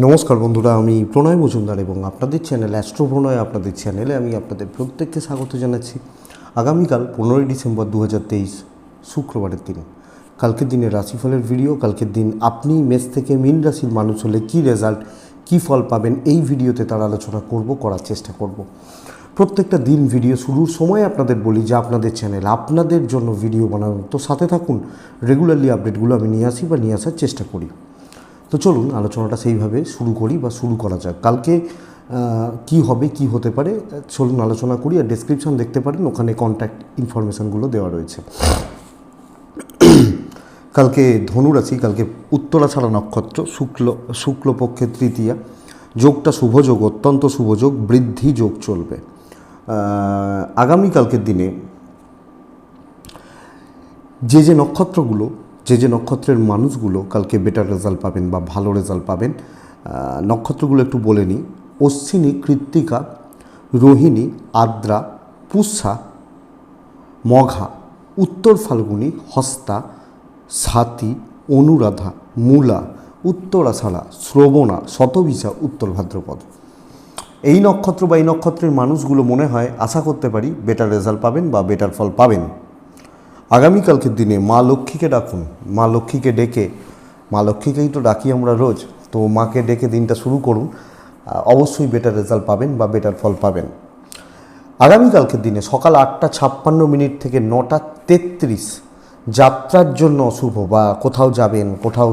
নমস্কার বন্ধুরা, আমি প্রণয় মজুমদার এবং আপনাদের চ্যানেল অ্যাস্ট্রো প্রণয় আপনাদের চ্যানেলে আমি আপনাদের প্রত্যেককে স্বাগত জানাচ্ছি। আগামীকাল 15ই ডিসেম্বর 2023 শুক্রবারের দিন, কালকের দিনের রাশিফলের ভিডিও। কালকের দিন আপনি মেষ থেকে মীন রাশির মানুষ হলে কী রেজাল্ট, কী ফল পাবেন, এই ভিডিওতে তার আলোচনা করার চেষ্টা করব। প্রত্যেকটা দিন ভিডিও শুরুর সময় আপনাদের বলি যে আপনাদের চ্যানেল আপনাদের জন্য ভিডিও বানানো, তো সাথে থাকুন। রেগুলারলি আপডেটগুলো আমি নিয়ে আসার চেষ্টা করি। তো চলুন আলোচনাটা সেইভাবে শুরু করা যাক। কালকে কি হবে, কি হতে পারে, চলুন আলোচনা করি। আর ডেসক্রিপশন দেখতে পারেন, ওখানে কন্ট্যাক্ট ইনফরমেশানগুলো দেওয়া রয়েছে। কালকে ধনুরাশি, কালকে উত্তরাষাঢ়া নক্ষত্র, শুক্লপক্ষের তৃতীয়া, যোগটা শুভযোগ, অত্যন্ত শুভযোগ, বৃদ্ধি যোগ চলবে। আগামীকালকের দিনে যে নক্ষত্রের মানুষগুলো কালকে বেটার রেজাল্ট পাবেন বা ভালো রেজাল্ট পাবেন, নক্ষত্রগুলো একটু বলে নিই। অশ্বিনী, কৃত্তিকা, রোহিণী, আদ্রা, পুষ্যা, মঘা, উত্তর ফাল্গুনী, হস্তা, স্বাতী, অনুরাধা, মূলা, উত্তরাষাঢ়া, শ্রবণা, শতভিষা, উত্তর ভাদ্রপদ। এই নক্ষত্র বা এই নক্ষত্রের মানুষগুলো মনে হয় আশা করতে পারি বেটার রেজাল্ট পাবেন বা বেটার ফল পাবেন। আগামীকালকের দিনে মা লক্ষ্মীকে ডাকুন। মা লক্ষ্মীকেই তো ডাকি আমরা রোজ, তো মাকে ডেকে দিনটা শুরু করুন, অবশ্যই বেটার রেজাল্ট পাবেন বা বেটার ফল পাবেন। আগামীকালকের দিনে সকাল 8:56 থেকে 9:33 যাত্রার জন্য অশুভ, বা কোথাও যাবেন, কোথাও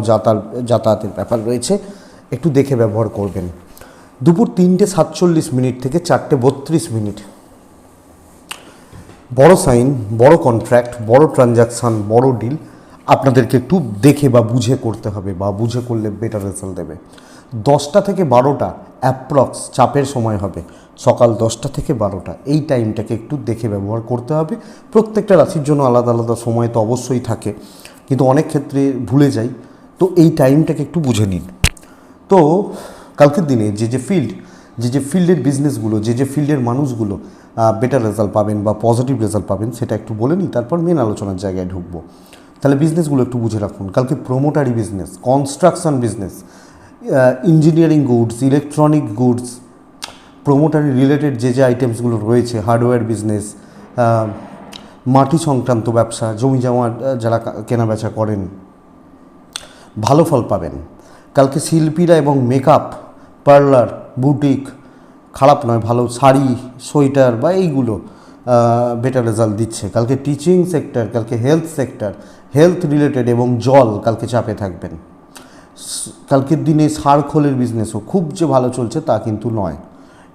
যাতায়াতের ব্যাপার রয়েছে, একটু দেখে ব্যবহার করবেন। দুপুর 3:47 থেকে 4:32 বড় সাইন, বড় কন্ট্রাক্ট, বড় ট্রানজাকশান, বড় ডিল আপনাদেরকে একটু দেখে বা বুঝে করতে হবে, বা বুঝে করলে বেটার রেজাল্ট দেবে। 10টা থেকে 12টা অ্যাপ্রক্স চাপের সময় হবে, সকাল 10টা থেকে 12টা, এই টাইমটাকে একটু দেখে ব্যবহার করতে হবে। প্রত্যেকটা রাশির জন্য আলাদা আলাদা সময় তো অবশ্যই থাকে, কিন্তু অনেক ক্ষেত্রে ভুলে যাই, তো এই টাইমটাকে একটু বুঝে নিন। তো কালকের দিনে যে ফিল্ডের বিজনেসগুলো, যে ফিল্ডের মানুষগুলো বেটার রেজাল্ট পাবেন বা পজিটিভ রেজাল্ট পাবেন, সেটা একটু বলে নিই, তারপর মেন আলোচনার জায়গায় ঢুকবো। তাহলে বিজনেসগুলো একটু বুঝে রাখুন। কালকে প্রোমোটারি business, construction business, engineering goods, electronic goods, প্রোমোটারি রিলেটেড যে আইটেমসগুলো রয়েছে, হার্ডওয়্যার বিজনেস, মাটি সংক্রান্ত ব্যবসা, জমি জমা যারা কেনাবেচা করেন, ভালো ফল পাবেন। কালকে শিল্পীরা এবং মেকআপ, পার্লার, বুটিক, খারাপ নয়, ভালো, শাড়ি, সোয়েটার বা এইগুলো বেটার রেজাল্ট দিচ্ছে। কালকে টিচিং সেক্টর, কালকে হেলথ সেক্টর, হেলথ রিলেটেড এবং জল কালকে চাপে থাকবেন। কালকের দিনে সারখোলের বিজনেসও খুব যে ভালো চলছে তা কিন্তু নয়,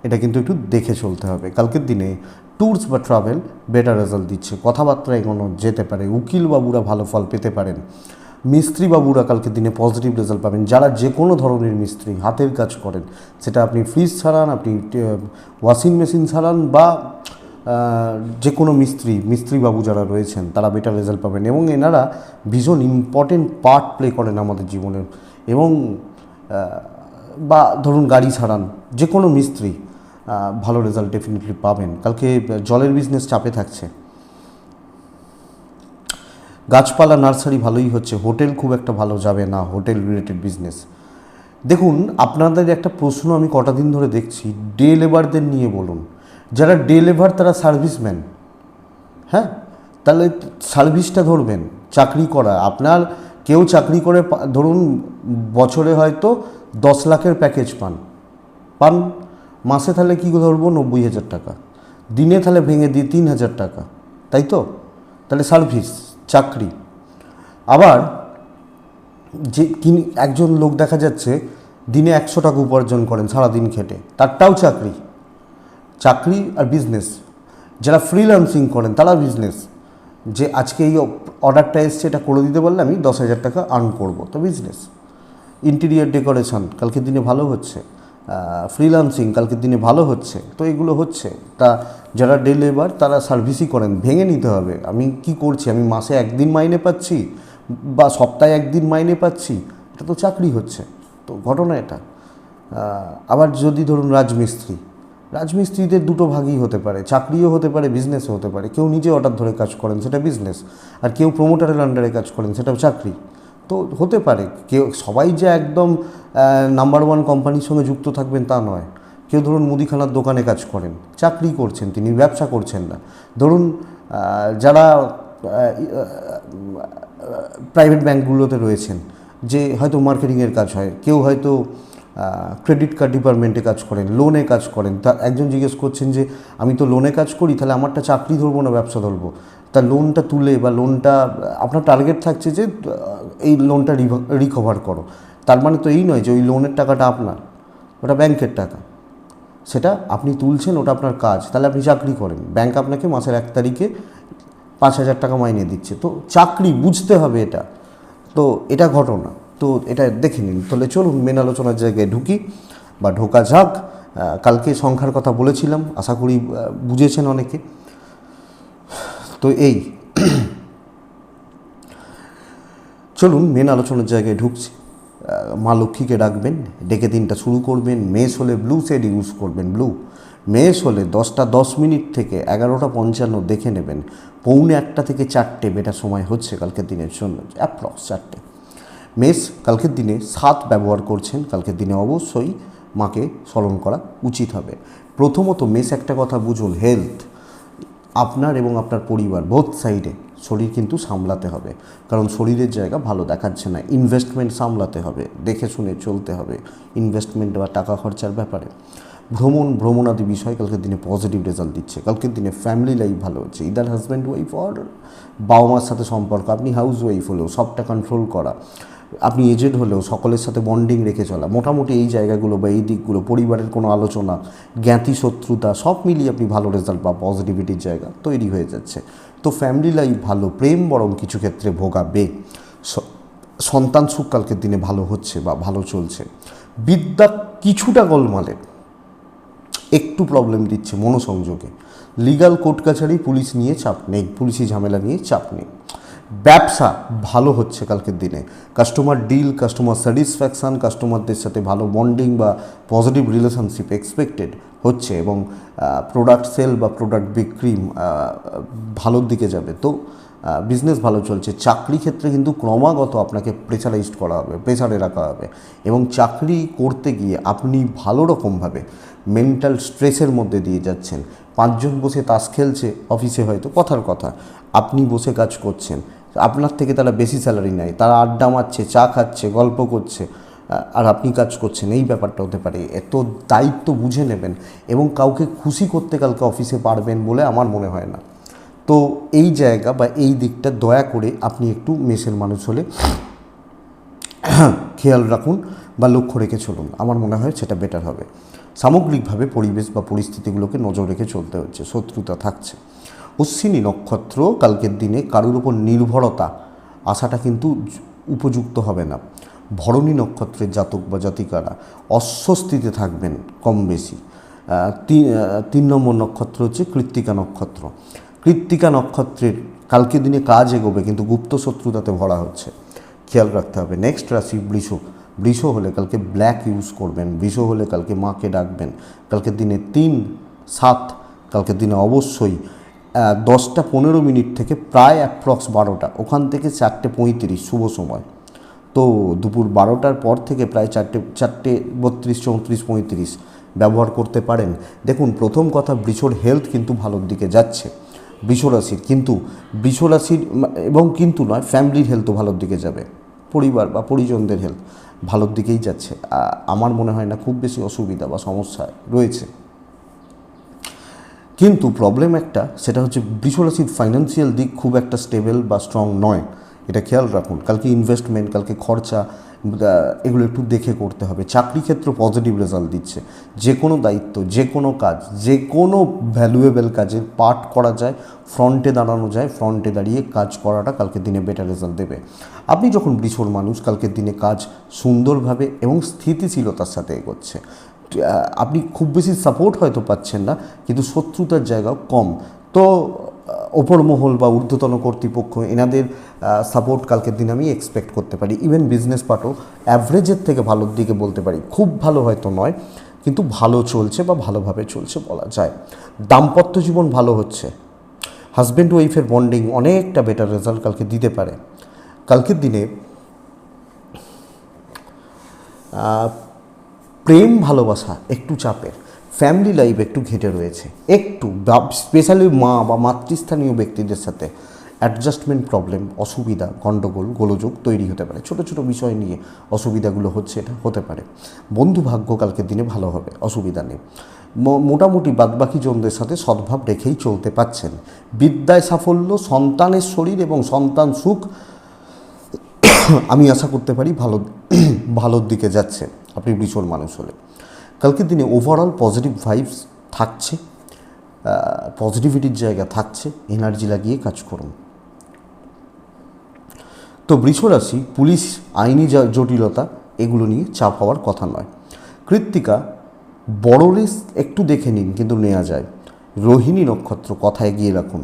এটা কিন্তু একটু দেখে চলতে হবে। কালকের দিনে ট্যুরস বা ট্রাভেল বেটার রেজাল্ট দিচ্ছে, কথাবার্তা এগোনো যেতে পারে, উকিল বাবুরা ভালো ফল পেতে পারেন, মিস্ত্রি বাবুরা কালকের দিনে পজিটিভ রেজাল্ট পাবেন। যারা যে কোনো ধরনের মিস্ত্রি, হাতের কাজ করেন, সেটা আপনি ফ্রিজ ছাড়ান, আপনি ওয়াশিং মেশিন ছাড়ান, বা যে কোনো মিস্ত্রি বাবু যারা রয়েছেন, তারা বেটার রেজাল্ট পাবেন। এবং এনারা ভীষণ ইম্পর্টেন্ট পার্ট প্লে করেন আমাদের জীবনের। এবং বা ধরুন গাড়ি ছাড়ান, যে কোনো মিস্ত্রি ভালো রেজাল্ট ডেফিনেটলি পাবেন। কালকে জলের বিজনেস চাপে থাকছে। গাছপালা, নার্সারি ভালোই হচ্ছে, হোটেল খুব একটা ভালো যাবে না, হোটেল রিলেটেড বিজনেস। দেখুন, আপনাদের একটা প্রশ্ন আমি কটা দিন ধরে দেখছি, ডে লেবারদের নিয়ে বলুন। যারা ডে লেবার তারা সার্ভিসম্যান, হ্যাঁ, তাহলে সার্ভিসটা ধরবেন। চাকরি করা, আপনার কেউ চাকরি করে ধরুন বছরে হয়তো 10 লাখের প্যাকেজ পান, মাসে তাহলে কী ধরবো 90,000 টাকা, দিনে তাহলে ভেঙে দিয়ে 3,000 টাকা, তাই তো? তাহলে সার্ভিস, চাকরি। আবার একজন লোক দেখা যাচ্ছে দিনে 100 টাকা উপার্জন করেন সারাদিন খেটে, তারটাও চাকরি আর বিজনেস। যারা ফ্রিল্যান্সিং করেন তারা বিজনেস, যে আজকে এই অর্ডারটা এসছে, এটা করে দিতে পারলে আমি 10,000 টাকা আর্ন করবো, তো বিজনেস। ইন্টেরিয়ার ডেকোরেশন কালকের দিনে ভালো হচ্ছে, ফ্রিল্যান্সিং কালকের দিনে ভালো হচ্ছে, তো এগুলো হচ্ছে। তা যারা ডে লেবার তারা সার্ভিসই করেন, ভেঙে নিতে হবে। আমি কি করছি, আমি মাসে একদিন মাইনে পাচ্ছি বা সপ্তাহে একদিন মাইনে পাচ্ছি, এটা তো চাকরি হচ্ছে, তো ঘটনা এটা। আবার যদি ধরুন রাজমিস্ত্রিদের দুটো ভাগই হতে পারে, চাকরিও হতে পারে, বিজনেসও হতে পারে। কেউ নিজে অর্ডার ধরে কাজ করেন, সেটা বিজনেস, আর কেউ প্রমোটারের আন্ডারে কাজ করেন, সেটাও চাকরি। তো হতে পারে কেউ, সবাই যে একদম নাম্বার ওয়ান কোম্পানির সঙ্গে যুক্ত থাকবেন তা নয়। কেউ ধরুন মুদিখানার দোকানে কাজ করেন, চাকরি করছেন, তিনি ব্যবসা করছেন না। ধরুন যারা প্রাইভেট ব্যাঙ্কগুলোতে রয়েছেন, যে হয়তো মার্কেটিংয়ের কাজ হয়, কেউ হয়তো ক্রেডিট কার্ড ডিপার্টমেন্টে কাজ করেন, লোনে কাজ করেন। তা একজন জিজ্ঞেস করছেন যে আমি তো লোনে কাজ করি, তাহলে আমারটা চাকরি ধরবো না ব্যবসা ধরবো? তা লোনটা তুলে বা লোনটা আপনার টার্গেট থাকছে যে এই লোনটা রিকভার করো, তার মানে তো এই নয় যে ওই লোনের টাকাটা আপনার, ওটা ব্যাংকের টাকা, সেটা আপনি তুলছেন, ওটা আপনার কাজ। তাহলে আপনি চাকরি করেন, ব্যাংক আপনাকে মাসের 1 তারিখে 5,000 টাকা মাইনে দিচ্ছে, তো চাকরি বুঝতে হবে এটা। তো এটা ঘটনা, তো এটা দেখে নিন। তাহলে চলুন মেন আলোচনার জায়গায় ঢুকি বা ঢোকা যাক। কালকে সংখ্যার কথা বলেছিলাম, আশা করি বুঝেছেন অনেকে। তো এই চলুন মেন আলোচনার জায়গায় ঢুকছি। মা লক্ষ্মীকে ডাকবেন, ডেকে দিনটা শুরু করবেন। মেষ হলে ব্লু শেড ইউজ করবেন, ব্লু। মেষ হলে 10:10 থেকে 11:55 দেখে নেবেন। 1:45 থেকে 4টে বেটার সময় হচ্ছে কালকের দিনের জন্য, অ্যাপ্রক্স 4টে। মেষ কালকের দিনে 7 ব্যবহার করছেন, কালকের দিনে অবশ্যই মাকে স্মরণ করা উচিত হবে। প্রথমত মেষ একটা কথা বুঝুন, হেলথ আপনার এবং আপনার পরিবার বোথ সাইডে শরীর কিন্তু সামলাতে হবে, কারণ শরীরের জায়গা ভালো দেখাচ্ছে না। ইনভেস্টমেন্ট সামলাতে হবে, দেখে শুনে চলতে হবে ইনভেস্টমেন্ট বা টাকা খরচার ব্যাপারে। ভ্রমণাদি বিষয় কালকের দিনে পজিটিভ রেজাল্ট দিচ্ছে। কালকের দিনে ফ্যামিলি লাইফ ভালো হচ্ছে, ইদার হাজব্যান্ড ওয়াইফ অর বাবা মার সাথে সম্পর্ক, আপনি হাউস ওয়াইফ হলেও সবটা কন্ট্রোল করা, আপনি এজেড হলেও সকলের সাথে বন্ডিং রেখে চলা, মোটামুটি এই জায়গাগুলো বা এই দিকগুলো, পরিবারের কোনো আলোচনা, জ্ঞাতি শত্রুতা সব মিলিয়ে আপনি ভালো রেজাল্ট বা পজিটিভিটির জায়গা তৈরি হয়ে যাচ্ছে। তো ফ্যামিলি লাইফ ভালো, প্রেম বরং কিছু ক্ষেত্রে ভোগাবে। সন্তান সুখ কালকের দিনে ভালো হচ্ছে বা ভালো চলছে। বিদ্যা কিছুটা গোলমালের, একটু প্রবলেম দিচ্ছে মনোসংযোগে। লিগাল কোর্ট কাছারি পুলিশ নিয়ে চাপ নেই, পুলিশি ঝামেলা নিয়ে চাপ নেই। ব্যবসা ভালো হচ্ছে কালকের দিনে। কাস্টমার ডিল, কাস্টমার স্যাটিসফ্যাকশান, কাস্টমারদের সাথে ভালো বন্ডিং বা পজিটিভ রিলেশনশিপ এক্সপেক্টেড হচ্ছে, এবং প্রোডাক্ট সেল বা প্রোডাক্ট বিক্রি ভালোর দিকে যাবে। তো বিজনেস ভালো চলছে। চাকরি ক্ষেত্রে কিন্তু ক্রমাগত আপনাকে প্রেসারাইজড করা হবে, প্রেসারে রাখা হবে, এবং চাকরি করতে গিয়ে আপনি ভালো রকমভাবে মেন্টাল স্ট্রেসের মধ্যে দিয়ে যাচ্ছেন। 5 জন বসে তাস খেলছে অফিসে, হয়তো কথার কথা, আপনি বসে কাজ করছেন, আপনার থেকে তারা বেশি স্যালারি নেয়, তারা আড্ডা মারছে, চা খাচ্ছে, গল্প করছে, আর আপনি কাজ করছেন, এই ব্যাপারটা হতে পারে। এত দায়িত্ব বুঝে নেবেন এবং কাউকে খুশি করতে কালকে অফিসে পারবেন বলে আমার মনে হয় না। তো এই জায়গা বা এই দিকটা দয়া করে আপনি একটু মেষের মানুষ হলে খেয়াল রাখুন বা লক্ষ্য রেখে চলুন, আমার মনে হয় সেটা বেটার হবে। সামগ্রিকভাবে পরিবেশ বা পরিস্থিতিগুলোকে নজর রেখে চলতে হচ্ছে, শত্রুতা থাকছে। অশ্বিনী নক্ষত্র কালকের দিনে কারোর উপর নির্ভরতা আসাটা কিন্তু উপযুক্ত হবে না। ভরণী নক্ষত্রের জাতক বা জাতিকারা অস্বস্তিতে থাকবেন কম বেশি। 3 নম্বর নক্ষত্র হচ্ছে কৃত্তিকা নক্ষত্র। কৃত্তিকা নক্ষত্রের কালকের দিনে কাজ এগোবে, কিন্তু গুপ্ত শত্রুতাতে ভরা হচ্ছে, খেয়াল রাখতে হবে। নেক্সট রাশি বৃষ। বৃষ হলে কালকে ব্ল্যাক ইউজ করবেন, বৃষ হলে কালকে মাকে ডাকবেন। কালকের দিনে 3-7, কালকের দিনে অবশ্যই 10:15 থেকে প্রায় অ্যাপ্রক্স 12টা, ওখান থেকে 4:35 শুভ সময়। তো দুপুর 12টার পর থেকে প্রায় 4:32, 34, 35 ব্যবহার করতে পারেন। দেখুন, প্রথম কথা, বৃষর হেলথ কিন্তু ভালোর দিকে যাচ্ছে বৃষরাশির, কিন্তু বৃষরাশির এবং কিন্তু নয়, ফ্যামিলির হেলথও ভালোর দিকে যাবে, পরিবার বা পরিজনদের হেলথ ভালোর দিকেই যাচ্ছে। আমার মনে হয় না খুব বেশি অসুবিধা বা সমস্যা রয়েছে। কিন্তু প্রবলেম একটা, সেটা হচ্ছে বৃষরাশির ফাইন্যান্সিয়াল দিক খুব একটা স্টেবল বা স্ট্রং নয়, এটা খেয়াল রাখুন। কালকে ইনভেস্টমেন্ট, কালকে খরচা, এগুলো একটু দেখে করতে হবে। চাকরি ক্ষেত্রে পজিটিভ রেজাল্ট দিচ্ছে। যে কোনো দায়িত্ব, যে কোনো কাজ, যে কোনো ভ্যালুয়েবল কাজের পার্ট করা যায়, ফ্রন্টে দাঁড়ানো যায়, ফ্রন্টে দাঁড়িয়ে কাজ করাটা কালকের দিনে বেটার রেজাল্ট দেবে। আপনি যখন বৃষর মানুষ, কালকের দিনে কাজ সুন্দরভাবে এবং স্থিতিশীলতার সাথে এগোচ্ছে। আপনি খুব বেশি সাপোর্ট হয়তো পাচ্ছেন না, কিন্তু শত্রুতার জায়গাও কম। তো ওপর মহল বা ঊর্ধ্বতন কর্তৃপক্ষ, এনাদের সাপোর্ট কালকের দিন আমি এক্সপেক্ট করতে পারি। ইভেন বিজনেস পার্টও অ্যাভারেজের থেকে ভালোর দিকে বলতে পারি, খুব ভালো হয়তো নয়, কিন্তু ভালো চলছে বা ভালোভাবে চলছে বলা যায়। দাম্পত্য জীবন ভালো হচ্ছে, হাজব্যান্ড ওয়াইফের বন্ডিং অনেকটা বেটার রেজাল্ট কালকে দিতে পারে। কালকের দিনে প্রেম ভালোবাসা একটু চাপের, ফ্যামিলি লাইফ একটু ঘেঁটে রয়েছে, একটু স্পেশালি মা বা মাতৃস্থানীয় ব্যক্তিদের সাথে অ্যাডজাস্টমেন্ট প্রবলেম, অসুবিধা, গণ্ডগোল, গোলযোগ তৈরি হতে পারে। ছোট ছোট বিষয় নিয়ে অসুবিধাগুলো হচ্ছে, এটা হতে পারে। বন্ধু ভাগ্য কালকের দিনে ভালো হবে, অসুবিধা নেই। মোটামুটি বাদবাকি জনদের সাথে সদ্ভাব রেখেই চলতে পারছেন। বিদ্যায় সাফল্য, সন্তানের শরীর এবং সন্তান সুখ আমি আশা করতে পারি ভালোর দিকে যাচ্ছে আপনি বৃষর মানুষ হলে। কালকের দিনে ওভারঅল পজিটিভ ভাইবস থাকছে, পজিটিভিটির জায়গা থাকছে, এনার্জি লাগিয়ে কাজ করুন। তো বৃষ রাশি, পুলিশ, আইনি জটিলতা এগুলো নিয়ে চাপ হওয়ার কথা নয়। কৃত্তিকা, বড় রিস্ক একটু দেখে নিন কিন্তু নেওয়া যায়। রোহিণী নক্ষত্র কথা এগিয়ে রাখুন।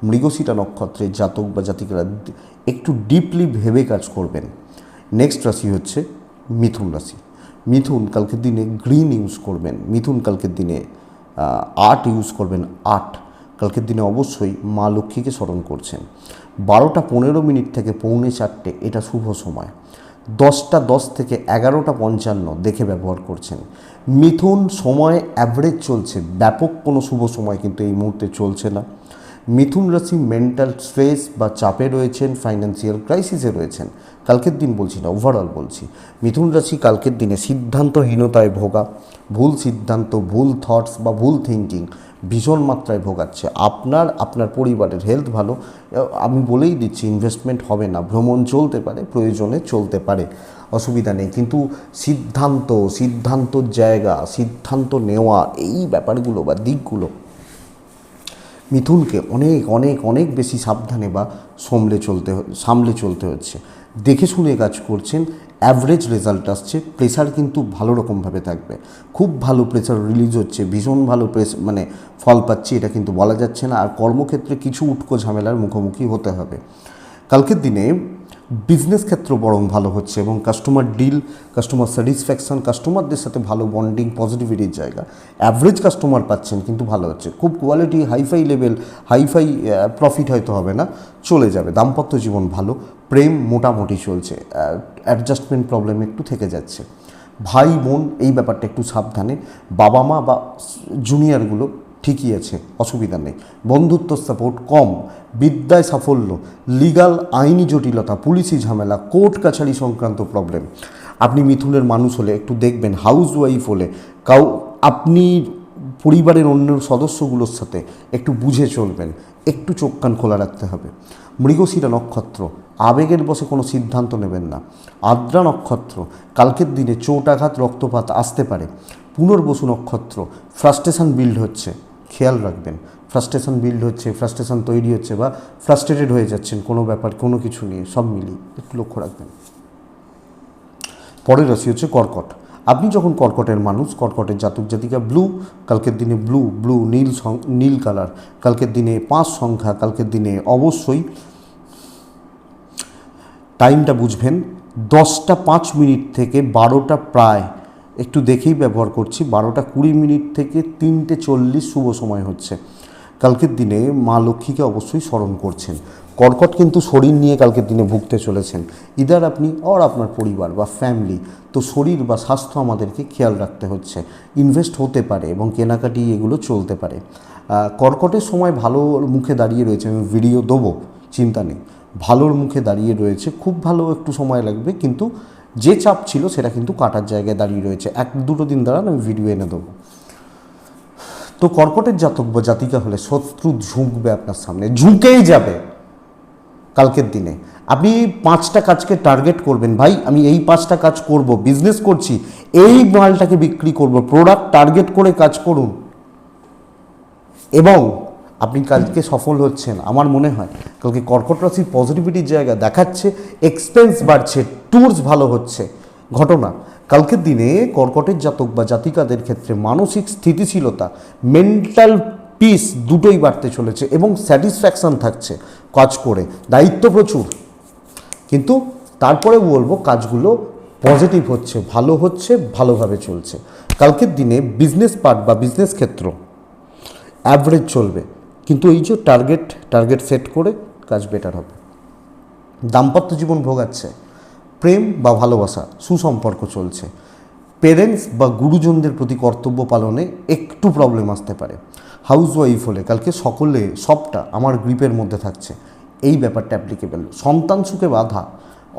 মৃগশিরা নক্ষত্রের জাতক বা জাতিকারা একটু ডিপলি ভেবে কাজ করবেন। নেক্সট রাশি হচ্ছে মিথুন রাশি। মিথুন কালকের দিনে গ্রিন ইউজ করবেন, মিথুন কালকের দিনে আর্ট ইউজ করবেন। আর্ট কালকের দিনে অবশ্যই মা লক্ষ্মীকে স্মরণ করছেন। 12:15 থেকে 3:45 এটা শুভ সময়। 10:10 থেকে 11:55 দেখে ব্যবহার করছেন। মিথুন সময় অ্যাভারেজ চলছে, ব্যাপক কোনো শুভ সময় কিন্তু এই মুহূর্তে চলছে না। মিথুন রাশি মেন্টাল স্ট্রেস বা চাপে রয়েছেন, ফাইন্যান্সিয়াল ক্রাইসিসে রয়েছেন। কালকের দিন বলছি না, ওভারঅল বলছি। মিথুন রাশি কালকের দিনে সিদ্ধান্তহীনতায় ভোগা, ভুল সিদ্ধান্ত, ভুল থটস বা ভুল থিঙ্কিং ভীষণ মাত্রায় ভোগাচ্ছে। আপনার পরিবারের হেলথ ভালো, আমি বলেই দিচ্ছি ইনভেস্টমেন্ট হবে না, ভ্রমণ চলতে পারে, প্রয়োজনে চলতে পারে, অসুবিধা নেই। কিন্তু সিদ্ধান্তর জায়গা, সিদ্ধান্ত নেওয়া, এই ব্যাপারগুলো বা দিকগুলো মিথুনকে অনেক অনেক অনেক বেশি সাবধানে বা সামলে চলতে হচ্ছে। দেখে শুনে কাজ করছেন, অ্যাভারেজ রেজাল্ট আসছে। প্রেশার কিন্তু ভালো রকমভাবে থাকবে, খুব ভালো প্রেশার রিলিজ হচ্ছে, ভীষণ ভালো ফল পাচ্ছি এটা কিন্তু বলা যাচ্ছে না। আর কর্মক্ষেত্রে কিছু উটকো ঝামেলার মুখোমুখি হতে হবে। কালকের দিনে বিজনেস ক্ষেত্র বরং ভালো হচ্ছে এবং কাস্টমার ডিল, কাস্টমার স্যাটিসফ্যাকশন, কাস্টমারদের সাথে ভালো বন্ডিং, পজিটিভিটির জায়গা। অ্যাভারেজ কাস্টমার পাচ্ছেন কিন্তু ভালো হচ্ছে, খুব quality hi fi level, hi fi profit হয়তো হবে না, চলে যাবে। দাম্পত্য জীবন ভালো, প্রেম মোটামুটি চলছে, অ্যাডজাস্টমেন্ট প্রবলেম একটু থেকে যাচ্ছে। ভাই বোন এই ব্যাপারটা একটু সাবধানে, বাবা মা বা জুনিয়রগুলো ঠিকই আছে, অসুবিধা নেই। বন্ধুত্ব সাপোর্ট কম, বিদ্যায় সাফল্য, লিগাল আইনি জটিলতা, পুলিশি ঝামেলা, কোর্ট কাছারি সংক্রান্ত প্রবলেম। আপনি মিথুনের মানুষ হলে একটু দেখবেন, হাউস ওয়াইফ হলে আপনি পরিবারের অন্য সদস্যগুলোর সাথে একটু বুঝে চলবেন, একটু চোখ কান খোলা রাখতে হবে। মৃগশিরা নক্ষত্র, আবেগের বশে কোনো সিদ্ধান্ত নেবেন না। আদ্রা নক্ষত্র, কালকের দিনে চোট আঘাত, রক্তপাত আসতে পারে। পুনর্বসু নক্ষত্র, ফ্রাস্ট্রেশন বিল্ড হচ্ছে, খেয়াল রাখবেন। ফ্রাস্ট্রেশন বিল্ড হচ্ছে, ফ্রাস্ট্রেশন তৈরি হচ্ছে বা ফ্রাস্ট্রেটেড হয়ে যাচ্ছেন কোনো ব্যাপার, কোনো কিছু নিয়ে, সব মিলিয়ে একটু লক্ষ্য রাখবেন। পরের রাশি হচ্ছে কর্কট। আপনি যখন কর্কটের মানুষ, কর্কটের জাতক জাতিকা ব্লু, কালকের দিনে ব্লু নীল কালার, কালকের দিনে 5 সংখ্যা, কালকের দিনে অবশ্যই টাইমটা বুঝবেন 10:05 থেকে 12টা, প্রায় একটু দেখেই ব্যবহার করছি, 12:20 থেকে 3:40 শুভ সময় হচ্ছে। কালকের দিনে মা লক্ষ্মীকে অবশ্যই স্মরণ করছেন। কর্কট কিন্তু শরীর নিয়ে কালকের দিনে ভুগতে চলেছেন, ইদার আপনি আর আপনার পরিবার বা ফ্যামিলি। তো শরীর বা স্বাস্থ্য আমাদেরকে খেয়াল রাখতে হচ্ছে। ইনভেস্ট হতে পারে এবং কেনাকাটি এগুলো চলতে পারে। কর্কটের সময় ভালোর মুখে দাঁড়িয়ে রয়েছে, আমি ভিডিও দেবো, চিন্তা নেই, ভালোর মুখে দাঁড়িয়ে রয়েছে, খুব ভালো একটু সময় লাগবে, কিন্তু যে চাপ ছিল সেটা কিন্তু কাটার জায়গায় দাঁড়িয়ে রয়েছে। 1-2 দিন দাঁড়ান, আমি ভিডিও এনে দেবো। তো কর্কটের জাতক বা জাতিকা হলে শত্রু ঝুঁকবে আপনার সামনে, ঝুঁকেই যাবে। কালকের দিনে আপনি 5টা কাজকে টার্গেট করবেন, ভাই আমি এই 5টা কাজ করব, বিজনেস করছি, এই মালটাকে বিক্রি করব, প্রোডাক্ট টার্গেট করে কাজ করুন এবং আপনি কালকে সফল হচ্ছেন। আমার মনে হয় কালকে কর্কট রাশির পজিটিভিটির জায়গা দেখাচ্ছে, এক্সপেন্স বাড়ছে, ট্যুরস ভালো হচ্ছে ঘটনা। কালকের দিনে কর্কটের জাতক বা জাতিকাদের ক্ষেত্রে মানসিক স্থিতিশীলতা, মেন্টাল পিস দুটোই বাড়তে চলেছে এবং স্যাটিসফ্যাকশান থাকছে কাজ করে, দায়িত্ব প্রচুর, কিন্তু তারপরে বলবো কাজগুলো পজিটিভ হচ্ছে, ভালোভাবে চলছে। কালকের দিনে বিজনেস পার্ট বা বিজনেস ক্ষেত্র অ্যাভারেজ চলবে, কিন্তু এই যে টার্গেট সেট করে কাজ বেটার হবে। দাম্পত্য জীবন ভোগাচ্ছে, প্রেম বা ভালোবাসা সুসম্পর্ক চলছে। পেরেন্টস বা গুরুজনদের প্রতি কর্তব্য পালনে একটু প্রবলেম আসতে পারে। হাউসওয়াইফ হলে কালকে সবটা আমার গ্রিপের মধ্যে থাকছে, এই ব্যাপারটা অ্যাপ্লিকেবল। সন্তান সুখে বাধা,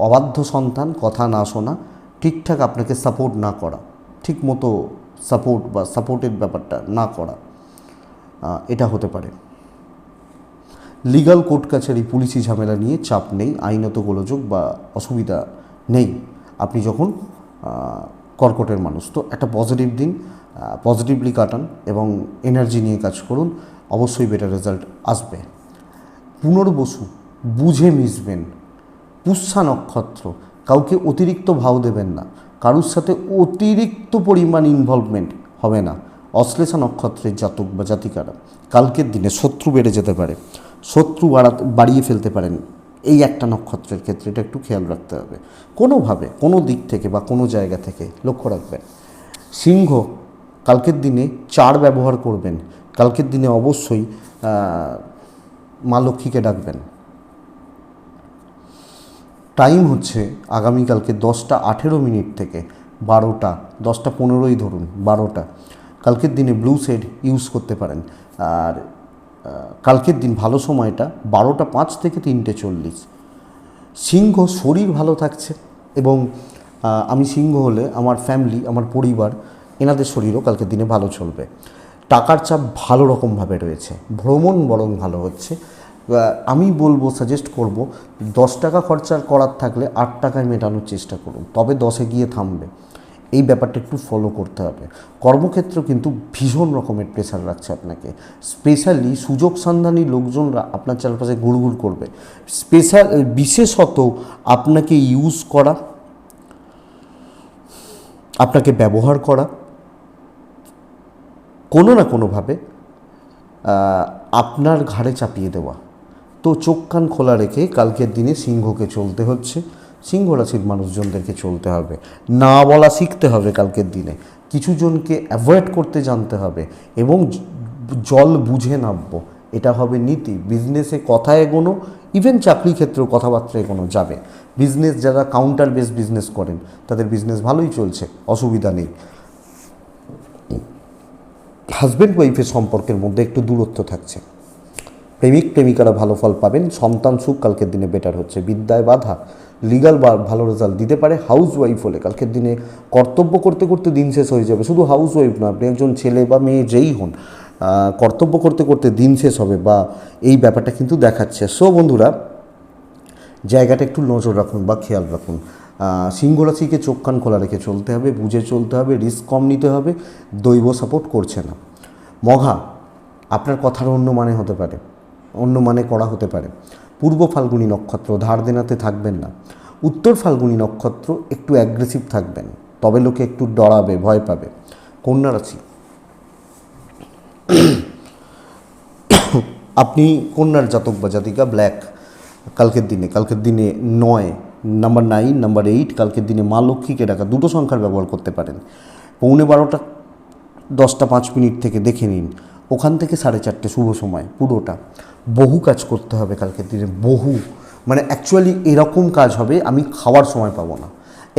অবাধ্য সন্তান, কথা না শোনা, ঠিকঠাক আপনাকে সাপোর্ট না করা, ঠিক মতো সাপোর্ট বা সাপোর্টের ব্যাপারটা না করা, এটা হতে পারে। লিগাল কোর্ট কাছারি পুলিশি ঝামেলা নিয়ে চাপ নেই, আইনত গোলযোগ বা অসুবিধা নেই আপনি যখন কর্কটের মানুষ। তো একটা পজিটিভ দিন, পজিটিভলি কাটান এবং এনার্জি নিয়ে কাজ করুন, অবশ্যই বেটার রেজাল্ট আসবে। পুনর্বসু, বুঝে মিশবেন। পুষ্যা নক্ষত্র, কাউকে অতিরিক্ত ভাও দেবেন না, কারুর সাথে অতিরিক্ত পরিমাণ ইনভলভমেন্ট হবে না। অশ্লেষা নক্ষত্রের জাতক বা জাতিকারা কালকের দিনে শত্রু বেড়ে যেতে পারে, শত্রু বাড়িয়ে ফেলতে পারেন। এই একটা নক্ষত্রের ক্ষেত্রে এটা একটু খেয়াল রাখতে হবে, কোনোভাবে কোনো দিক থেকে বা কোনো জায়গা থেকে লক্ষ্য রাখবেন। সিংহ, কালকের দিনে 4 ব্যবহার করবেন, কালকের দিনে অবশ্যই মা লক্ষ্মীকে ডাকবেন। টাইম হচ্ছে আগামীকালকে 10:18 থেকে 12টা, 10:15 ধরুন, 12টা। কালকের দিনে ব্লু শেড ইউজ করতে পারেন। আর কালকের দিন ভালো সময়টা 12:05 থেকে 3:40। সিংহ, শরীর ভালো থাকছে এবং আমি সিংহ হলে আমার ফ্যামিলি, আমার পরিবার, এনাদের শরীরও কালকের দিনে ভালো চলবে। টাকার চাপ ভালো রকমভাবে রয়েছে, ভ্রমণ বরং ভালো হচ্ছে। আমি বলবো, সাজেস্ট করব, 10 টাকা খরচা করার থাকলে 8 টাকায় মেটানোর চেষ্টা করুন, তবে 10-এ গিয়ে থামবে। এই ব্যাপারটা একটু ফলো করতে হবে। কর্মক্ষেত্র কিন্তু ভীষণ রকমের প্রেশার রাখছে আপনাকে, স্পেশালি সুযোগ সন্ধানী লোকজনরা আপনার চারপাশে ঘুরঘুর করবে। বিশেষত আপনাকে ইউজ করা, আপনাকে ব্যবহার করা, কোনো না কোনোভাবে আপনার ঘাড়ে চাপিয়ে দেওয়া। তো চোখ কান খোলা রেখে কালকের দিনে সিংহকে চলতে হচ্ছে, সিংহ রাশির মানুষজনদেরকে চলতে হবে। না বলা শিখতে হবে কালকের দিনে, কিছু জনকে অ্যাভয়েড করতে জানতে হবে এবং জল বুঝে নামবো, এটা হবে নীতি। বিজনেসে কথা এগোনো, ইভেন চাকরি ক্ষেত্রেও কথাবার্তা এগোনো যাবে। বিজনেস, যারা কাউন্টার বেস বিজনেস করেন তাদের বিজনেস ভালোই চলছে, অসুবিধা নেই। হাজব্যান্ড ওয়াইফের সম্পর্কের মধ্যে একটু দূরত্ব থাকছে, প্রেমিক প্রেমিকারা ভালো ফল পাবেন। সন্তান সুখ কালকের দিনে বেটার হচ্ছে। বিদ্যায় বাধা, লিগাল বা ভালো রেজাল্ট দিতে পারে। হাউস ওয়াইফ হলে কালকের দিনে কর্তব্য করতে করতে দিন শেষ হয়ে যাবে। শুধু হাউস ওয়াইফ না, আপনি একজন ছেলে বা মেয়ে যেই হন, কর্তব্য করতে করতে দিন শেষ হবে বা এই ব্যাপারটা কিন্তু দেখাচ্ছে। সো বন্ধুরা, জায়গাটা একটু নজর রাখুন বা খেয়াল রাখুন। সিংহ রাশিকে চোখ কান খোলা রেখে চলতে হবে, বুঝে চলতে হবে, রিস্ক কম নিতে হবে। দৈব সাপোর্ট করছে না। মঘা, আপনার কথার অন্য মানে হতে পারে, অন্য মানে করা হতে পারে। পূর্ব ফাল্গুনী নক্ষত্র, ধার দেনাতে থাকবেন না। উত্তর ফাল্গুনী নক্ষত্র, একটু অ্যাগ্রেসিভ থাকবেন, তবে লোকে একটু ডরাবে, ভয় পাবে। কন্যা রাশি, আপনি কন্যার জাতক বা জাতিকা ব্ল্যাক কালকের দিনে 9, নাম্বার 9, নাম্বার 8, কালকের দিনে মা লক্ষ্মীকে ডাকা, দুটো সংখ্যার ব্যবহার করতে পারেন। 12:15, 10:05 থেকে দেখে নিন, ওখান থেকে 4:30 শুভ সময় পুরোটা। বহু কাজ করতে হবে কালকের দিনে, বহু, মানে অ্যাকচুয়ালি এরকম কাজ হবে আমি খাওয়ার সময় পাবো না।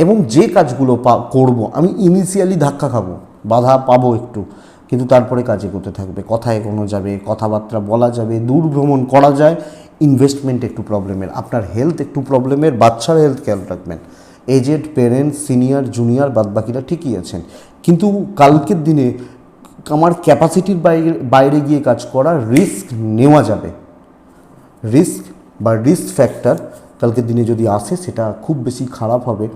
এবং যে কাজগুলো করব আমি ইনিশিয়ালি ধাক্কা খাবো, বাধা পাবো একটু, কিন্তু তারপরে কাজ এগোতে থাকবে, কথা এগোনো যাবে, কথাবার্তা বলা যাবে, দূর ভ্রমণ করা যায়। ইনভেস্টমেন্ট একটু প্রবলেমের, আপনার হেলথ একটু প্রবলেমের, বাচ্চার হেলথ খেয়াল রাখবেন। এজেড, পেরেন্টস, সিনিয়র, জুনিয়র, বাদবাকিরা ঠিকই আছেন, কিন্তু কালকের দিনে আমার ক্যাপাসিটির বাইরে গিয়ে কাজ করা, রিস্ক নেওয়া যাবে। রিস্ক বা রিস্ক ফ্যাক্টর কালকের দিনে যদি আসে সেটা খুব বেশি খারাপ হবে,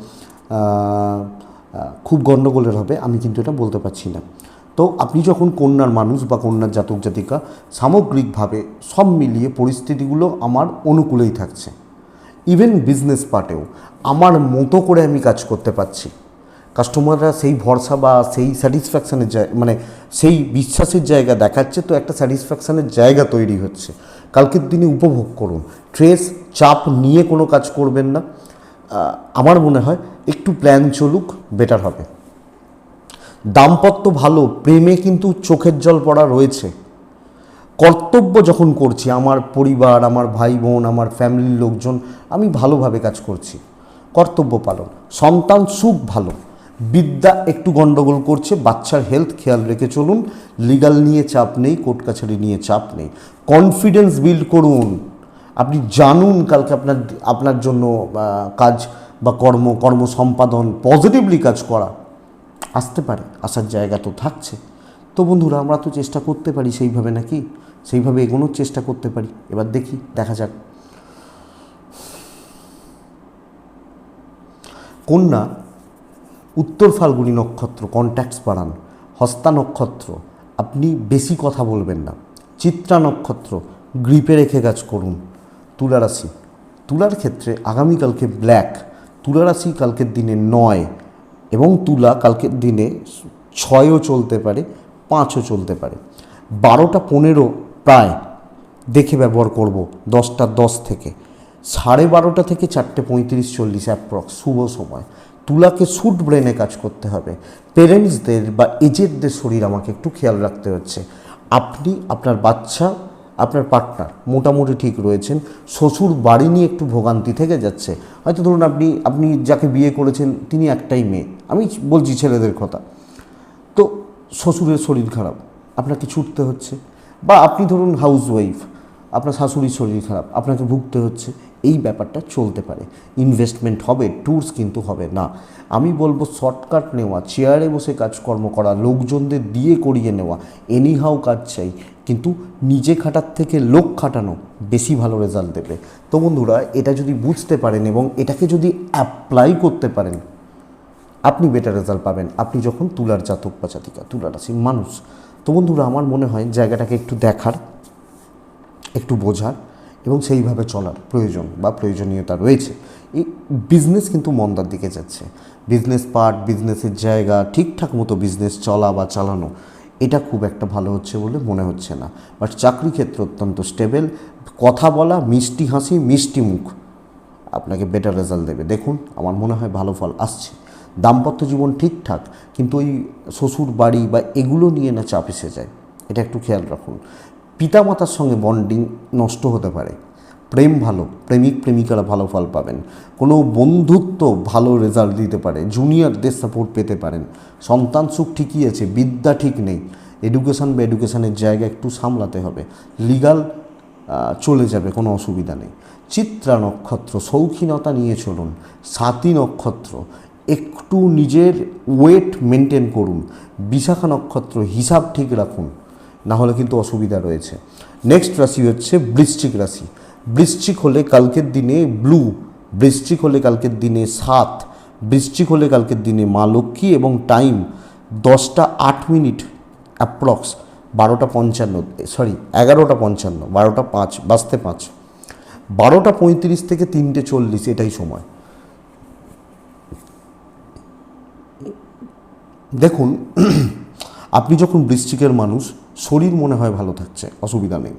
খুব গণ্ডগোলের হবে, আমি কিন্তু এটা বলতে পারছি না। তো আপনি যখন কন্যার মানুষ বা কন্যার জাতক জাতিকা, সামগ্রিকভাবে সব মিলিয়ে পরিস্থিতিগুলো আমার অনুকূলেই থাকছে। ইভেন বিজনেস পার্টেও আমার মতো করে আমি কাজ করতে পারছি। কাস্টমাররা সেই ভরসা বা সেই স্যাটিসফ্যাকশানের মানে সেই বিশ্বাসের জায়গা দেখাচ্ছে, তো একটা স্যাটিসফ্যাকশানের জায়গা তৈরি হচ্ছে। কালকের দিনে উপভোগ করুন, স্ট্রেস চাপ নিয়ে কোনো কাজ করবেন না। আমার মনে হয় একটু প্ল্যান চলুক, বেটার হবে। দাম্পত্য ভালো, প্রেমে কিন্তু চোখের জল পড়া রয়েছে। কর্তব্য যখন করছি, আমার পরিবার, আমার ভাই বোন, আমার ফ্যামিলির লোকজন, আমি ভালোভাবে কাজ করছি, কর্তব্য পালন। সন্তান সুখ ভালো, বিদ্যা একটু গন্ডগোল করছে, বাচ্চার হেলথ খেয়াল রেখে চলুন। লিগাল নিয়ে চাপ নেই, কোর্ট কাছারি নিয়ে চাপ নেই। কনফিডেন্স বিল্ড করুন, আপনি জানুন কালকে আপনার জন্য কাজ বা কর্ম সম্পাদন, পজিটিভলি কাজ করা আসতে পারে, আসার জায়গা তো থাকছে। তো বন্ধুরা, আমরা তো চেষ্টা করতে পারি সেইভাবে, নাকি সেইভাবে এগোনোর চেষ্টা করতে পারি। এবার দেখা যাক। কন্যা, উত্তর ফাল্গুনী নক্ষত্র, কন্ট্যাক্টস বাড়ান। হস্তা নক্ষত্র, আপনি বেশি কথা বলবেন না। চিত্রা নক্ষত্র, গ্রিপে রেখে কাজ করুন। তুলা রাশি, তুলার ক্ষেত্রে আগামীকালকে ব্ল্যাক। তুলা রাশি কালকের দিনে 9 এবং তুলা কালকের দিনে 6ও চলতে পারে, 5ও চলতে পারে। 12টা 15 প্রায় দেখে ব্যবহার করব, 10টা 10 থেকে 12:30 থেকে 4টে 35-40 অ্যাপ্রক্স শুভ সময়। তুলাকে শুট ব্রেনে কাজ করতে হবে। পেরেন্টসদের বা এজেডদের শরীর আমাকে একটু খেয়াল রাখতে হচ্ছে। আপনি, আপনার বাচ্চা, আপনার পার্টনার মোটামুটি ঠিক রয়েছেন। শ্বশুর বাড়ি নিয়ে একটু ভোগান্তি থেকে যাচ্ছে। হয়তো ধরুন আপনি যাকে বিয়ে করেছেন তিনি একটাই মেয়ে, আমি বলছি ছেলেদের কথা, তো শ্বশুরের শরীর খারাপ, আপনাকে ছুটতে হচ্ছে। বা আপনি ধরুন হাউসওয়াইফ, আপনার শাশুড়ির শরীর খারাপ, আপনাকে ভুগতে হচ্ছে। এই ব্যাপারটা চলতে পারে। ইনভেস্টমেন্ট হবে, ট্যুরস কিন্তু হবে না। আমি বলবো শর্টকাট নেওয়া, চেয়ারে বসে কাজকর্ম করা, লোকজনদের দিয়ে করিয়ে নেওয়া, এনিহাও কাজ চাই, কিন্তু নিজে খাটার থেকে লোক খাটানো বেশি ভালো রেজাল্ট দেবে। তো বন্ধুরা, এটা যদি বুঝতে পারেন এবং এটাকে যদি অ্যাপ্লাই করতে পারেন, আপনি বেটার রেজাল্ট পাবেন। আপনি যখন তুলার জাতক বা জাতিকা, তুলা রাশির মানুষ। তো বন্ধুরা, আমার মনে হয় জায়গাটাকে একটু দেখার, একটু বোঝার এবং সেইভাবে চলার প্রয়োজন বা প্রয়োজনীয়তা রয়েছে। এই বিজনেস কিন্তু মন্দার দিকে যাচ্ছে। বিজনেস পার্ট, বিজনেসের জায়গা, ঠিকঠাক মতো বিজনেস চলা বা চালানো, এটা খুব একটা ভালো হচ্ছে বলে মনে হচ্ছে না। বাট চাকরি ক্ষেত্র অত্যন্ত স্টেবল। কথা বলা, মিষ্টি হাসি, মিষ্টি মুখ আপনাকে বেটার রেজাল্ট দেবে। দেখুন, আমার মনে হয় ভালো ফল আসছে। দাম্পত্য জীবন ঠিকঠাক, কিন্তু ওই শ্বশুর বাড়ি বা এগুলো নিয়ে না চাপ এসে যায়, এটা একটু খেয়াল রাখুন। পিতামাতার সঙ্গে বন্ডিং নষ্ট হতে পারে। প্রেম ভালো, প্রেমিক প্রেমিকারা ভালো ফল পাবেন। কোনো বন্ধুত্ব ভালো রেজাল্ট দিতে পারে, জুনিয়রদের সাপোর্ট পেতে পারেন। সন্তান সুখ ঠিকই আছে, বিদ্যা ঠিক নেই। এডুকেশন বা এডুকেশনের জায়গা একটু সামলাতে হবে। লিগাল চলে যাবে, কোনো অসুবিধা নেই। চিত্রা নক্ষত্র, শৌখিনতা নিয়ে চলুন। স্বাতী নক্ষত্র, একটু নিজের ওয়েট মেনটেন করুন। বিশাখা নক্ষত্র, হিসাব ঠিক রাখুন, না হলে কিন্তু অসুবিধা রয়েছে। নেক্সট রাশি হচ্ছে বৃশ্চিক রাশি। বৃশ্চিক হলে কালকের দিনে ব্লু, বৃশ্চিক হলে কালকের দিনে 7, বৃশ্চিক হলে কালকের দিনে মা লক্ষ্মী এবং টাইম 10টা 8 মিনিট অ্যাপ্রক্স 11:55, 12টা 5 বাজতে 5, 12:35 থেকে 3:40 এটাই সময়। দেখুন, আপনি যখন বৃশ্চিকের মানুষ, শরীর মনে হয় ভালো থাকছে, অসুবিধা নেই,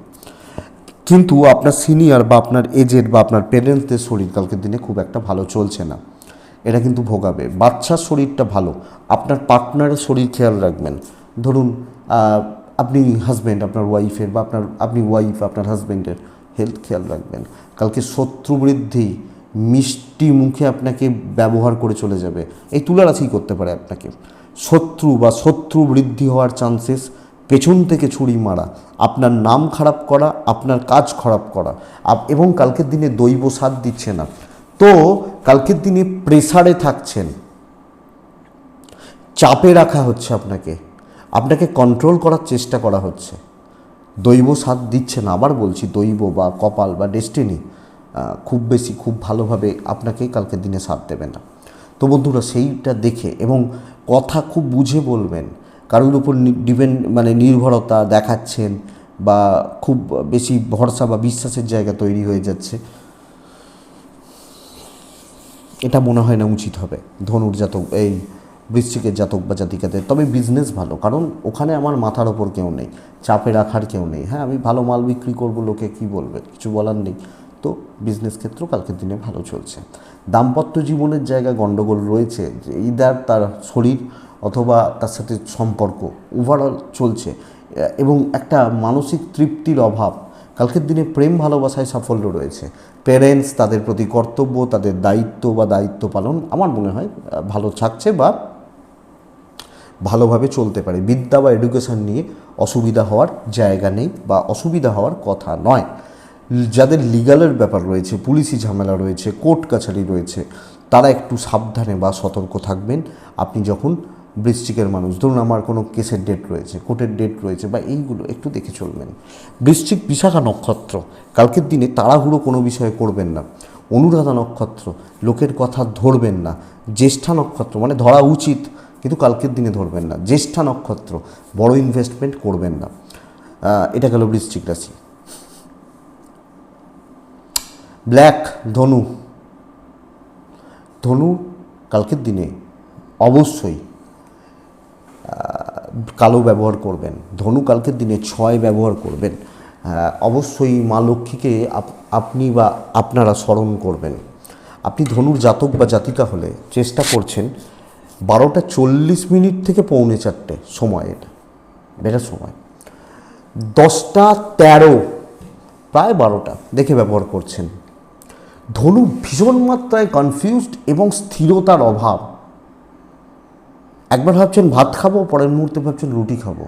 কিন্তু আপনার সিনিয়র বা আপনার এজেড বা আপনার পেরেন্টসদের শরীর কালকের দিনে খুব একটা ভালো চলছে না, এটা কিন্তু ভোগাবে। বাচ্চার শরীরটা ভালো, আপনার পার্টনারের শরীর খেয়াল রাখবেন। ধরুন আপনি হাজব্যান্ড, আপনার ওয়াইফের বা আপনি ওয়াইফ, আপনার হাজব্যান্ডের হেলথ খেয়াল রাখবেন। কালকে শত্রু বৃদ্ধি, মিষ্টি মুখে আপনাকে ব্যবহার করে চলে যাবে, এই তুলা রাশি করতে পারে আপনাকে। শত্রু বৃদ্ধি হওয়ার চান্সেস, পেছন থেকে ছুরি মারা, আপনার নাম খারাপ করা, আপনার কাজ খারাপ করা, এবং কালকের দিনে দৈব সাথ দিচ্ছে না। তো কালকের দিনে প্রেসারে থাকছেন, চাপে রাখা হচ্ছে, আপনাকে কন্ট্রোল করার চেষ্টা করা হচ্ছে, দৈব সাথ দিচ্ছে না। আবার বলছি, দৈব বা কপাল বা ডেস্টিনি খুব ভালোভাবে আপনাকে কালকের দিনে সাথ দেবে না। তো বন্ধুরা, সেইটা দেখে এবং কথা খুব বুঝে বলবেন। কারোর উপর নির্ভরতা দেখাচ্ছেন বা খুব বেশি ভরসা বা বিশ্বাসের জায়গা তৈরি হয়ে যাচ্ছে, এটা মনে হয় না উচিত হবে ধনুর জাতক, এই বৃশ্চিকের জাতক বা জাতিকাদের। তবে বিজনেস ভালো, কারণ ওখানে আমার মাথার ওপর কেউ নেই, চাপে রাখার কেউ নেই। হ্যাঁ, আমি ভালো মাল বিক্রি করব, লোকে কী বলবে, কিছু বলার নেই। তো বিজনেস ক্ষেত্র কালকের দিনে ভালো চলছে। দাম্পত্য জীবনের জায়গায় গণ্ডগোল রয়েছে, যে ইদার তার শরীর অথবা তার সাথে সম্পর্ক ওভারঅল চলছে, এবং একটা মানসিক তৃপ্তির অভাব। কালকের দিনে প্রেম ভালোবাসায় সাফল্য রয়েছে। প্যারেন্টস, তাদের প্রতি কর্তব্য, তাদের দায়িত্ব পালন আমার মনে হয় ভালো থাকছে বা ভালোভাবে চলতে পারে। বিদ্যা বা এডুকেশান নিয়ে অসুবিধা হওয়ার জায়গা নেই বা অসুবিধা হওয়ার কথা নয়। যাদের লিগালের ব্যাপার রয়েছে, পুলিশি ঝামেলা রয়েছে, কোর্ট কাছারি রয়েছে, তারা একটু সাবধানে বা সতর্ক থাকবেন। আপনি যখন বৃশ্চিকের মানুষ, ধরুন আমার কোনো কেসের ডেট রয়েছে, কোর্টের ডেট রয়েছে বা এইগুলো একটু দেখে চলবেন। বৃশ্চিক বিশাখা নক্ষত্র, কালকের দিনে তাড়াহুড়ো কোনো বিষয়ে করবেন না। অনুরাধা নক্ষত্র, লোকের কথা ধরবেন না। জ্যেষ্ঠা নক্ষত্র, মানে ধরা উচিত কিন্তু কালকের দিনে ধরবেন না। জ্যেষ্ঠা নক্ষত্র, বড় ইনভেস্টমেন্ট করবেন না। এটা গেল বৃশ্চিক রাশি। ব্ল্যাক, ধনু। ধনু কালকের দিনে অবশ্যই কালো ব্যবহার করবেন। ধনু কালকের দিনে 6 ব্যবহার করবেন। অবশ্যই মা লক্ষ্মীকে আপনি বা আপনারা স্মরণ করবেন। আপনি ধনুর জাতক বা জাতিকা হলে চেষ্টা করছেন 12:40 থেকে 3:45 সময়, এটা বেটার সময়। 10:13 প্রায় 12টা দেখে ব্যবহার করছেন। ধনু ভীষণ মাত্রায় কনফিউজড এবং স্থিরতার অভাব। একবার ভাবছেন ভাত খাবো, পরের মুহূর্তে ভাবছেন রুটি খাবো।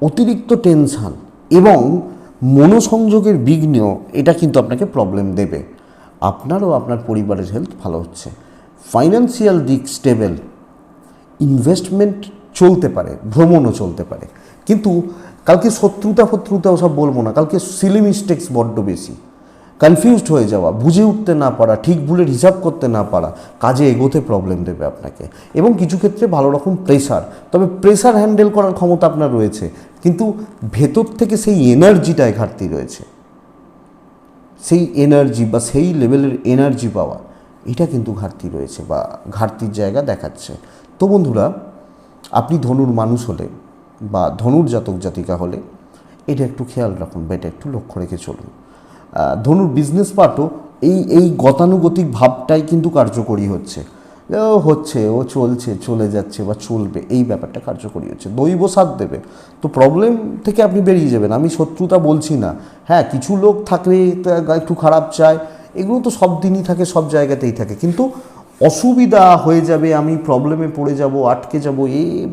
অতিরিক্ত টেনশান এবং মনোসংযোগের বিঘ্ন, এটা কিন্তু আপনাকে প্রবলেম দেবে। আপনারও আপনার পরিবারের হেলথ ভালো হচ্ছে। ফাইন্যান্সিয়াল দিক স্টেবল, ইনভেস্টমেন্ট চলতে পারে, ভ্রমণও চলতে পারে। কিন্তু কালকে শত্রুতা ওসব বলবো না, কালকে সিলি মিস্টেক্স বড্ড বেশি। কনফিউজড হয়ে যাওয়া, বুঝে উঠতে না পারা, ঠিক ভুলের হিসাব করতে না পারা, কাজে এগোতে প্রবলেম দেবে আপনাকে। এবং কিছু ক্ষেত্রে ভালো রকম প্রেশার, তবে প্রেশার হ্যান্ডেল করার ক্ষমতা আপনার রয়েছে, কিন্তু ভেতর থেকে সেই এনার্জিটায় ঘাটতি রয়েছে। সেই এনার্জি বা সেই লেভেলের এনার্জি পাওয়া, এটা কিন্তু ঘাটতি রয়েছে বা ঘাটতির জায়গা দেখাচ্ছে। তো বন্ধুরা, আপনি ধনুর মানুষ হলে বা ধনুর জাতক জাতিকা হলে এটা একটু খেয়াল রাখুন বা এটা একটু লক্ষ্য রেখে চলুন। ধনুর বিজনেস পার্টও এই গতানুগতিক ভাবটাই কিন্তু কার্যকরী হচ্ছে। ও চলছে, চলে যাচ্ছে বা চলবে, এই ব্যাপারটা কার্যকরী হচ্ছে। দৈব সাথ দেবে, তো প্রবলেম থেকে আপনি বেরিয়ে যাবেন। আমি শত্রুতা বলছি না, হ্যাঁ কিছু লোক থাকলে একটু খারাপ চায়, এগুলো তো সব দিনই থাকে, সব জায়গাতেই থাকে, কিন্তু অসুবিধা হয়ে যাবে, আমি প্রবলেমে পড়ে যাব, আটকে যাব,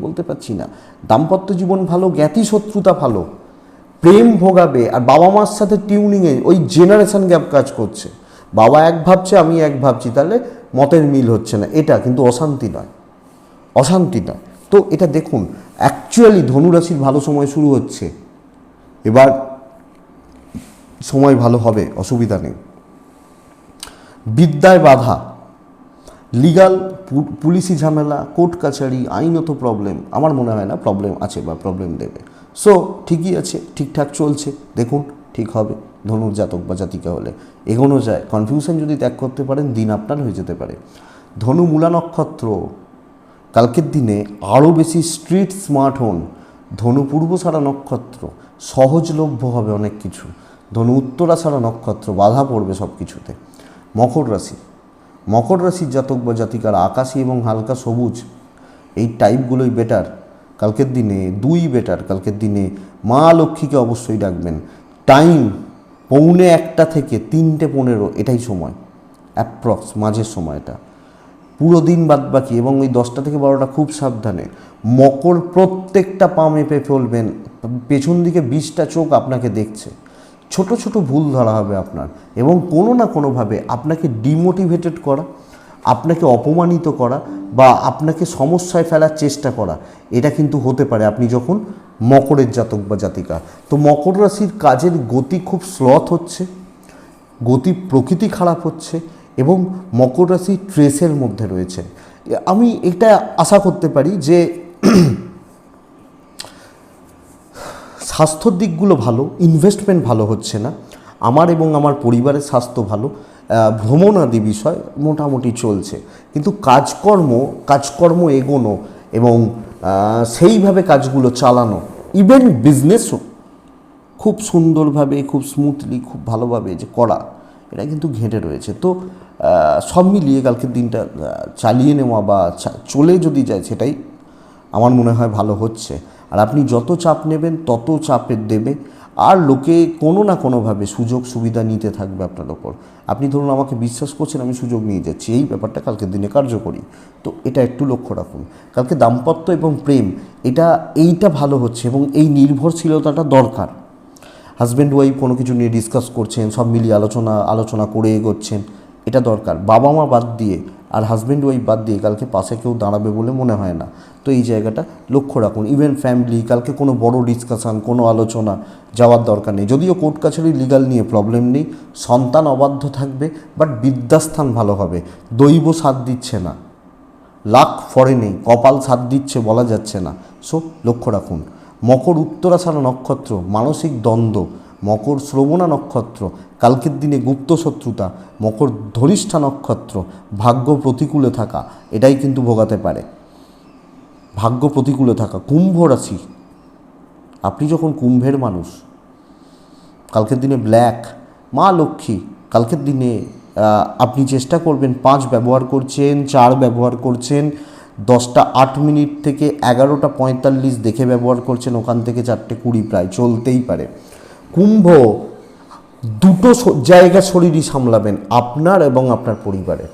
বলতে পারছি না। দাম্পত্য জীবন ভালো, জ্ঞাতি শত্রুতা ভালো, প্রেম ভোগাবে। আর বাবা মার সাথে টিউনিংয়ে ওই জেনারেশন গ্যাপ কাজ করছে। বাবা এক ভাবছে, আমি এক ভাবছি, তাহলে মতের মিল হচ্ছে না। এটা কিন্তু অশান্তি নয়, অশান্তি নয়। তো এটা দেখুন, অ্যাকচুয়ালি ধনুরাশির ভালো সময় শুরু হচ্ছে। এবার সময় ভালো হবে, অসুবিধা নেই। বিদ্যায় বাধা, লিগাল পুলিশি ঝামেলা, কোর্ট কাছারি, আইনত প্রবলেম, আমার মনে হয় না প্রবলেম আছে বা প্রবলেম দেবে। সো ঠিকই আছে, ঠিকঠাক চলছে, দেখুন ঠিক হবে। ধনুর জাতক বা জাতিকা হলে এগোনো যায়। কনফিউশন যদি ত্যাগ করতে পারেন, দিন আপনার হয়ে যেতে পারে। ধনু মূলা নক্ষত্র, কালকের দিনে আরও বেশি স্ট্রিট স্মার্ট হন। ধনু পূর্বসারা নক্ষত্র, সহজলভ্য হবে অনেক কিছু। ধনু উত্তরাষাঢ়া নক্ষত্র, বাধা পড়বে সব কিছুতে। মকর রাশি, মকর রাশির জাতক বা জাতিকার আকাশি এবং হালকা সবুজ, এই টাইপগুলোই বেটার কালকের দিনে। 2 বেটার কালকের দিনে। মা লক্ষ্মীকে অবশ্যই ডাকবেন। টাইম 1:45 থেকে 3:15, এটাই সময় অ্যাপ্রক্স, মাঝের সময়টা। পুরো দিন বাদ বাকি, এবং ওই 10টা থেকে 12টা খুব সাবধানে। মকর প্রত্যেকটা পা মেপে ফেলবেন, পেছন দিকে 20টা চোখ আপনাকে দেখছে। ছোট ছোট ভুল ধরা হবে আপনার, এবং কোনো না কোনোভাবে আপনাকে ডিমোটিভেটেড করা, আপনাকে অপমানিত করা বা আপনাকে সমস্যায় ফেলার চেষ্টা করা, এটা কিন্তু হতে পারে আপনি যখন মকরের জাতক বা জাতিকা। তো মকর রাশির কাজের গতি খুব স্লথ হচ্ছে, গতি প্রকৃতি খারাপ হচ্ছে, এবং মকর রাশি ট্রেসের মধ্যে রয়েছে। আমি এটা আশা করতে পারি যে স্বাস্থ্যর দিকগুলো ভালো, ইনভেস্টমেন্ট ভালো হচ্ছে না, আমার এবং আমার পরিবারের স্বাস্থ্য ভালো, ভ্রমণ আদি বিষয় মোটামুটি চলছে, কিন্তু কাজকর্ম এগোনো এবং সেইভাবে কাজগুলো চালানো, ইভেন বিজনেসও খুব সুন্দরভাবে, খুব স্মুথলি, খুব ভালোভাবে যে করা, এটা কিন্তু ঘেঁটে রয়েছে। তো সব মিলিয়ে কালকের দিনটা চালিয়ে নেওয়া বা চলে যদি যায়, সেটাই আমার মনে হয় ভালো হচ্ছে। আর আপনি যত চাপ নেবেন তত চাপের দেবে। আর লোকে কোনো না কোনোভাবে সুযোগ সুবিধা নিতে থাকবে আপনার ওপর। আপনি ধরুন আমাকে বিশ্বাস করছেন, আমি সুযোগ নিয়ে যাচ্ছি, এই ব্যাপারটা কালকের দিনে কার্যকরী। তো এটা একটু লক্ষ্য রাখুন। কালকে দাম্পত্য এবং প্রেম এইটা ভালো হচ্ছে এবং এই নির্ভরশীলতাটা দরকার। হাজব্যান্ড ওয়াইফ কোনো কিছু নিয়ে ডিসকাস করছেন, সব মিলিয়ে আলোচনা করে এগোচ্ছেন, এটা দরকার। বাবা মা বাদ দিয়ে আর হাজব্যান্ড ওয়াইফ বাদ দিয়ে কালকে পাশে কেউ দাঁড়াবে বলে মনে হয় না। তো এই জায়গাটা লক্ষ্য রাখুন। ইভেন ফ্যামিলি, কালকে কোনো বড় ডিসকাশান, কোনো আলোচনা যাওয়ার দরকার নেই। যদিও কোর্ট কাছারি লিগাল নিয়ে প্রবলেম নেই, সন্তান অবাধ্য থাকবে, বাট বিদ্যাস্থান ভালো হবে। দৈব সাথ দিচ্ছে না, লাক ফরে নেই, কপাল সাথ দিচ্ছে বলা যাচ্ছে না। সো লক্ষ্য রাখুন। মকর উত্তরাষাঢ়া নক্ষত্র, মানসিক দ্বন্দ্ব। মকর শ্রবণা নক্ষত্র, কালকের দিনে গুপ্ত শত্রুতা। মকর ধনিষ্ঠা নক্ষত্র, ভাগ্য প্রতিকূলে থাকা, এটাই কিন্তু ভোগাতে পারে, ভাগ্য প্রতিকূলে থাকা। কুম্ভ রাশি, আপনি যখন কুম্ভের মানুষ, কালকের দিনে ব্ল্যাক, মা লক্ষ্মী। কালকের দিনে আপনি চেষ্টা করবেন 5 ব্যবহার করছেন, 4 ব্যবহার করছেন, 10টা 8 মিনিট থেকে 11টা 45 দেখে ব্যবহার করছেন, ওখান থেকে 4টে 20 প্রায় চলতেই পারে। কুম্ভ দুটো জায়গা শরীরই সামলাবেন, আপনার এবং আপনার পরিবারের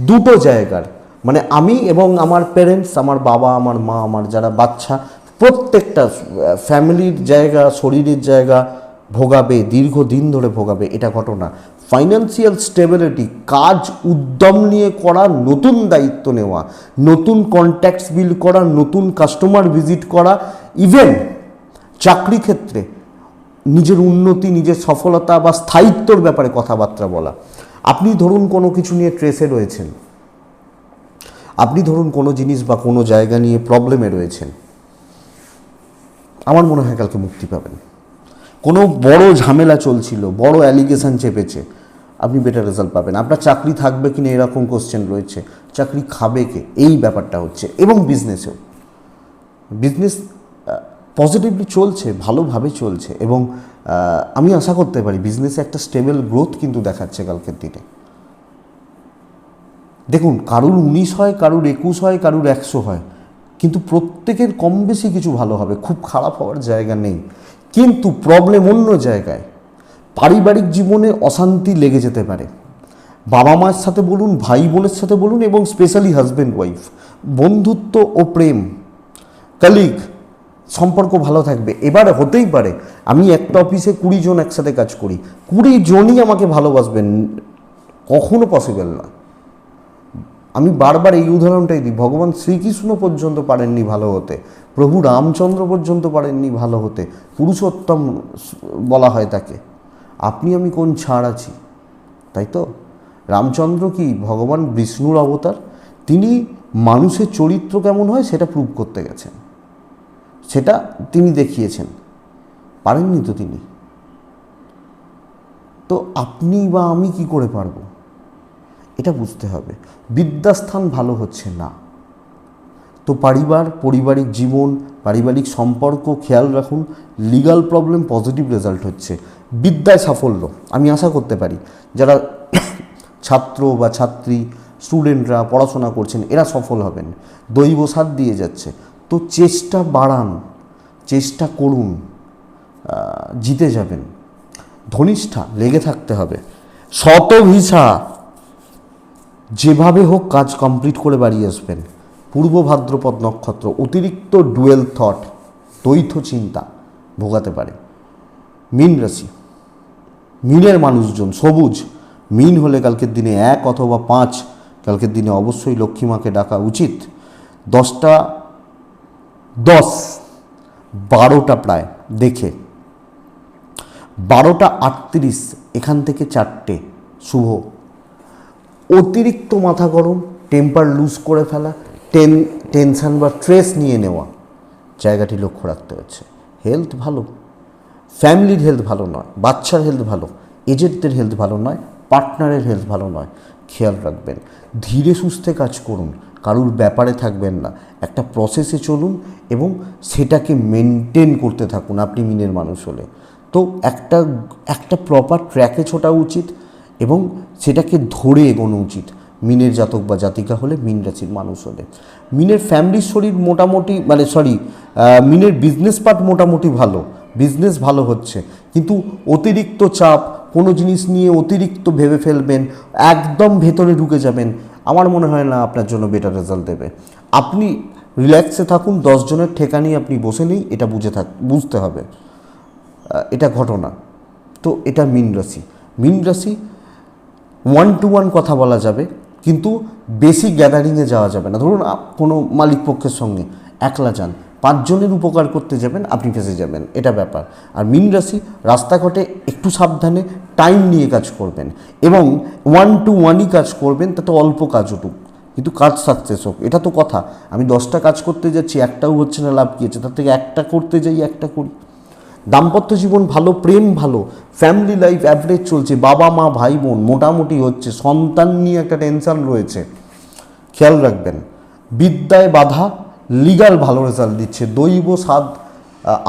দুটো জায়গার, মানে আমি এবং আমার প্যারেন্টস, আমার বাবা, আমার মা, আমার যারা বাচ্চা, প্রত্যেকটা ফ্যামিলির জায়গা, শরীরের জায়গা ভোগাবে, দীর্ঘদিন ধরে ভোগাবে, এটা ঘটনা। ফাইন্যান্সিয়াল স্টেবিলিটি, কাজ উদ্যম নিয়ে করা, নতুন দায়িত্ব নেওয়া, নতুন কন্ট্যাক্টস বিল্ড করা, নতুন কাস্টমার ভিজিট করা, ইভেন চাকরি ক্ষেত্রে নিজের উন্নতি, নিজের সফলতা বা স্থায়িত্বর ব্যাপারে কথাবার্তা বলা। আপনি ধরুন কোনো কিছু নিয়ে ট্রেসে রয়েছেন, আপনি ধরুন কোনো জিনিস বা কোনো জায়গা নিয়ে প্রবলেমে রয়েছেন, আমার মনে হয় কালকে মুক্তি পাবেন। কোনো বড় ঝামেলা চলছিল, বড় অ্যালিগেশন চেপেছে, আপনি বেটার রেজাল্ট পাবেন। আপনার চাকরি থাকবে কি না এরকম কোশ্চেন রয়েছে, চাকরি খাবে কে, এই ব্যাপারটা হচ্ছে। এবং বিজনেসেও, বিজনেস পজিটিভলি চলছে, ভালোভাবে চলছে, এবং আমি আশা করতে পারি বিজনেসে একটা স্টেবল গ্রোথ কিন্তু দেখাচ্ছে কালকের দিনে। দেখুন, কারুর 19 হয়, কারুর 21 হয়, কারুর 100 হয়, কিন্তু প্রত্যেকের কম বেশি কিছু ভালো হবে, খুব খারাপ হওয়ার জায়গা নেই। কিন্তু প্রবলেম অন্য জায়গায়। পারিবারিক জীবনে অশান্তি লেগে যেতে পারে, বাবা মায়ের সাথে বলুন, ভাই বোনের সাথে বলুন, এবং স্পেশালি হাজব্যান্ড ওয়াইফ, বন্ধুত্ব ও প্রেম, কলিগ সম্পর্ক ভালো থাকবে। এবার হতেই পারে আমি একটা অফিসে 20 জন একসাথে কাজ করি, 20 জনই আমাকে ভালোবাসবেন, কখনো পসিবল না। আমি বারবার এই উদাহরণটাই দিই, ভগবান শ্রীকৃষ্ণ পর্যন্ত পারেননি ভালো হতে, প্রভু রামচন্দ্র পর্যন্ত পারেননি ভালো হতে, পুরুষোত্তম বলা হয় তাকে। আপনি আমি কোন ছাড় আছি, তাই তো? রামচন্দ্র কি ভগবান বিষ্ণুর অবতার, তিনি মানুষের চরিত্র কেমন হয় সেটা প্রুভ করতে গেছেন, সেটা তিনি দেখিয়েছেন, পারেননি তো তিনি। তো আপনি বা আমি কি করে পারবো, এটা বুঝতে হবে। বিদ্যাস্থান ভালো হচ্ছে না, তো পারিবারিক জীবন, পারিবারিক সম্পর্ক খেয়াল রাখুন। লিগাল প্রবলেম পজিটিভ রেজাল্ট হচ্ছে, বিদ্যায় সাফল্য আমি আশা করতে পারি। যারা ছাত্র বা ছাত্রী, স্টুডেন্টরা পড়াশোনা করছেন, এরা সফল হবেন, দৈব সাথ দিয়ে যাচ্ছে। তো চেষ্টা বাড়ান, চেষ্টা করুন, জিতে যাবেন। ধনিষ্ঠা লেগে থাকতে হবে, শতভিসা যেভাবে হোক কাজ কমপ্লিট করে বাড়ি আসবেন। পূর্ব ভাদ্রপদ নক্ষত্র, অতিরিক্ত ডুয়েল থট, দ্বৈত চিন্তা ভোগাতে পারে। মীন রাশি, মীনের মানুষজন সবুজ, মীন হলে কালকের দিনে 1 অথবা 5, কালকের দিনে অবশ্যই লক্ষ্মী মাকে ডাকা উচিত। 10টা 10, 12টা প্রায় দেখে, 12টা 38, এখান থেকে 4টে শুভ। অতিরিক্ত মাথা গরম, টেম্পার লুজ করে ফেলা, টেনশন বা স্ট্রেস নিয়ে নেওয়া, জায়গাটি লক্ষ্য রাখতে হচ্ছে। হেলথ ভালো, ফ্যামিলির হেলথ ভালো নয়, বাচ্চার হেলথ ভালো, এজেডদের হেলথ ভালো নয়, পার্টনারের হেলথ ভালো নয়, খেয়াল রাখবেন। ধীরে সুস্থে কাজ করুন, কারুর ব্যাপারে থাকবেন না, একটা প্রসেসে চলুন এবং সেটাকে মেনটেন করতে থাকুন। আপনি মিনের মানুষ হলে তো একটা প্রপার ট্র্যাকে ছোটা উচিত এবং সেটাকে ধরে এগোনো উচিত। মিনের জাতক বা জাতিকা হলে, মীন রাশির মানুষ হলে। মিনের ফ্যামিলির শরীর মোটামুটি, মিনের বিজনেস পার্ট মোটামুটি ভালো, বিজনেস ভালো হচ্ছে, কিন্তু অতিরিক্ত চাপ, কোনো জিনিস নিয়ে অতিরিক্ত ভেবে ফেলবেন, একদম ভেতরে ঢুকে যাবেন, আমার মনে হয় না আপনার জন্য বেটার রেজাল্ট দেবে। আপনি রিল্যাক্সে থাকুন, 10 জনের ঠেকা নিয়ে আপনি বসে নেই, এটা বুঝতে হবে, এটা ঘটনা। তো এটা মীন রাশি। মীন রাশি 1 to 1 কথা বলা যাবে, কিন্তু বেশি গ্যাদারিংয়ে যাওয়া যাবে না। ধরুন কোনো মালিক পক্ষের সঙ্গে একলা যান, 5 জনের উপকার করতে যাবেন, আপনি ফেঁসে যাবেন, এটা ব্যাপার। আর মীন রাশি রাস্তাঘাটে একটু সাবধানে টাইম নিয়ে কাজ করবেন, এবং 1 to 1ই কাজ করবেন, তাতে অল্প কাজ উঠুক কিন্তু কাজ সাকসেস হোক, এটা তো কথা। আমি 10টা কাজ করতে যাচ্ছি, একটাও হচ্ছে না, লাভ কী আছে? তার থেকে একটা করতে যাই, একটা করি। দাম্পত্য জীবন ভালো, প্রেম ভালো, ফ্যামিলি লাইফ অ্যাভারেজ চলছে, বাবা মা ভাই বোন মোটামুটি হচ্ছে, সন্তান নিয়ে একটা টেনশন রয়েছে, খেয়াল রাখবেন। বিদ্যায় বাধা, লিগাল ভালো রেজাল্ট দিচ্ছে, দৈব সাধ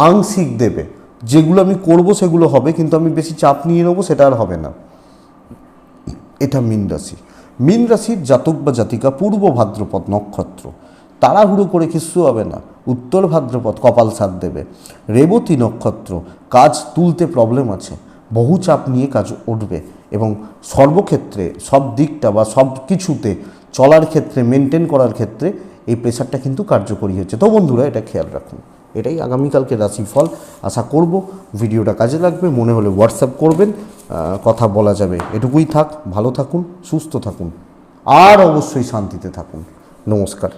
আংশিক দেবে, যেগুলো আমি করব সেগুলো হবে, কিন্তু আমি বেশি চাপ নিয়ে নেবো সেটা আর হবে না। এটা মীন রাশি। মীন রাশির জাতক বা জাতিকা পূর্ব ভাদ্রপদ নক্ষত্র, তাড়াহুড়ো করে কিছু হবে না, উত্তর ভাদ্রপদ কপাল সাথ দেবে। রেবতী নক্ষত্র, কাজ তুলতে প্রবলেম আছে, বহু চাপ নিয়ে কাজ উঠবে, এবং সর্বক্ষেত্রে সব দিকটা বা সব কিছুতে চলার ক্ষেত্রে, মেনটেন করার ক্ষেত্রে এই প্রেশারটা কিন্তু কার্যকরী হচ্ছে। তো বন্ধুরা, এটা খেয়াল রাখুন। এটাই আগামীকালকে রাশিফল। আশা করব ভিডিওটা কাজে লাগবে। মনে হলে হোয়াটসঅ্যাপ করবেন, কথা বলা যাবে। এটুকুই থাক, ভালো থাকুন, সুস্থ থাকুন, আর অবশ্যই শান্তিতে থাকুন। নমস্কার।